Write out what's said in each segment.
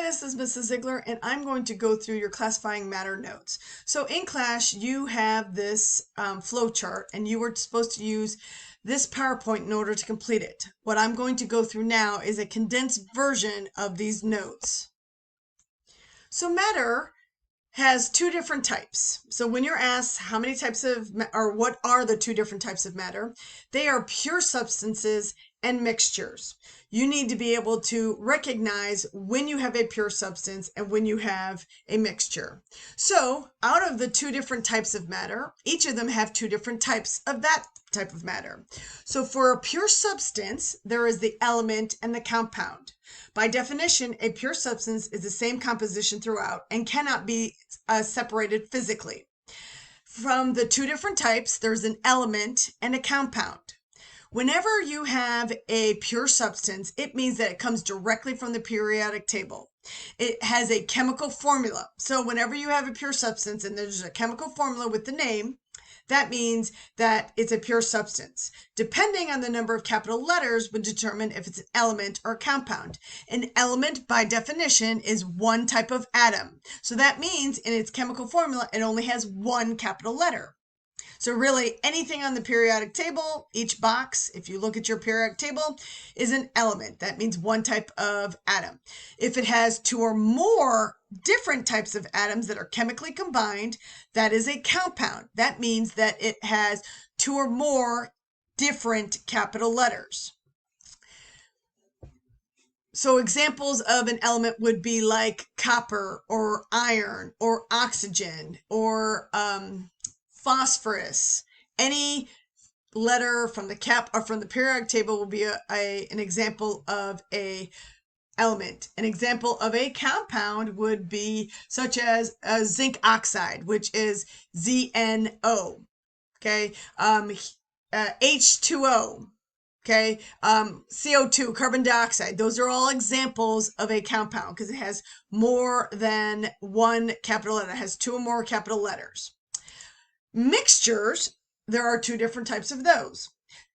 Hi, this is Mrs. Ziegler, and I'm going to go through your classifying matter notes. So in class, you have this flow chart, and you were supposed to use this PowerPoint in order to complete it. What I'm going to go through now is a condensed version of these notes. So matter has two different types. So when you're asked how many types of, or what are the two different types of matter, they are pure substances and mixtures. You need to be able to recognize when you have a pure substance and when you have a mixture. So out of the two different types of matter, each of them have two different types of that type of matter. So for a pure substance, there is the element and the compound. By definition, a pure substance is the same composition throughout and cannot be separated physically. From the two different types, there's an element and a compound. Whenever you have a pure substance, it means that it comes directly from the periodic table. It has a chemical formula. So whenever you have a pure substance and there's a chemical formula with the name, that means that it's a pure substance. Depending on the number of capital letters would determine if it's an element or a compound. An element, by definition, is one type of atom. So that means in its chemical formula, it only has one capital letter. So really anything on the periodic table, each box, if you look at your periodic table, is an element. That means one type of atom. If it has two or more different types of atoms that are chemically combined, that is a compound. That means that it has two or more different capital letters. So examples of an element would be like copper or iron or oxygen or phosphorus. Any letter from the or from the periodic table will be an example of a element. An example of a compound would be such as zinc oxide, which is ZNO. Okay, H2O. Okay, CO2, carbon dioxide. Those are all examples of a compound because it has more than one capital letter. It has two or more capital letters. Mixtures, there are two different types of those.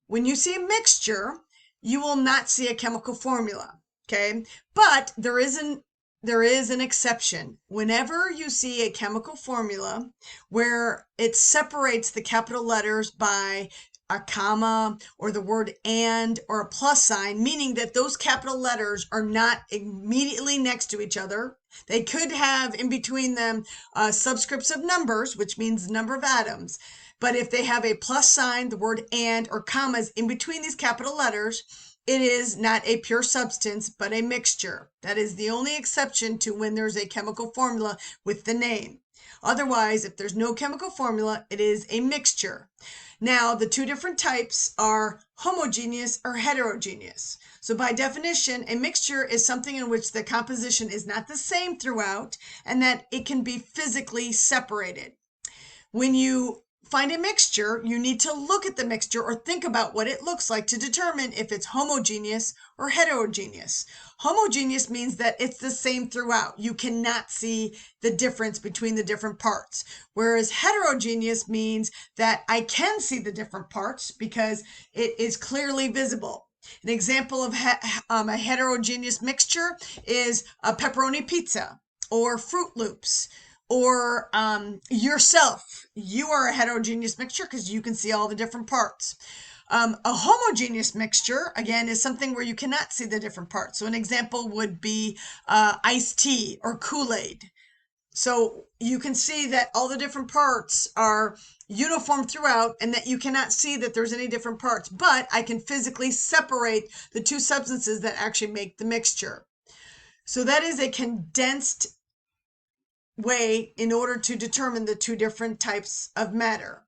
When you see a mixture, you will not see a chemical formula, okay? But there is an exception. Whenever you see a chemical formula where it separates the capital letters by a comma or the word and or a plus sign, meaning that those capital letters are not immediately next to each other. They could have in between them subscripts of numbers, which means the number of atoms. But if they have a plus sign, the word and or commas in between these capital letters, it is not a pure substance, but a mixture. That is the only exception to when there's a chemical formula with the name. Otherwise, if there's no chemical formula, it is a mixture. Now, the two different types are homogeneous or heterogeneous. So by definition, a mixture is something in which the composition is not the same throughout and that it can be physically separated. When you find a mixture, you need to look at the mixture or think about what it looks like to determine if it's homogeneous or heterogeneous. Homogeneous means that it's the same throughout. You cannot see the difference between the different parts. Whereas heterogeneous means that I can see the different parts because it is clearly visible. An example of a heterogeneous mixture is a pepperoni pizza or Fruit Loops. Or yourself, you are a heterogeneous mixture because you can see all the different parts. A homogeneous mixture, again, is something where you cannot see the different parts. So an example would be iced tea or Kool-Aid. So you can see that all the different parts are uniform throughout and that you cannot see that there's any different parts, but I can physically separate the two substances that actually make the mixture. So that is a condensed way in order to determine the two different types of matter.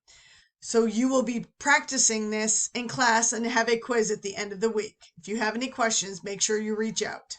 So you will be practicing this in class and have a quiz at the end of the week. If you have any questions, make sure you reach out.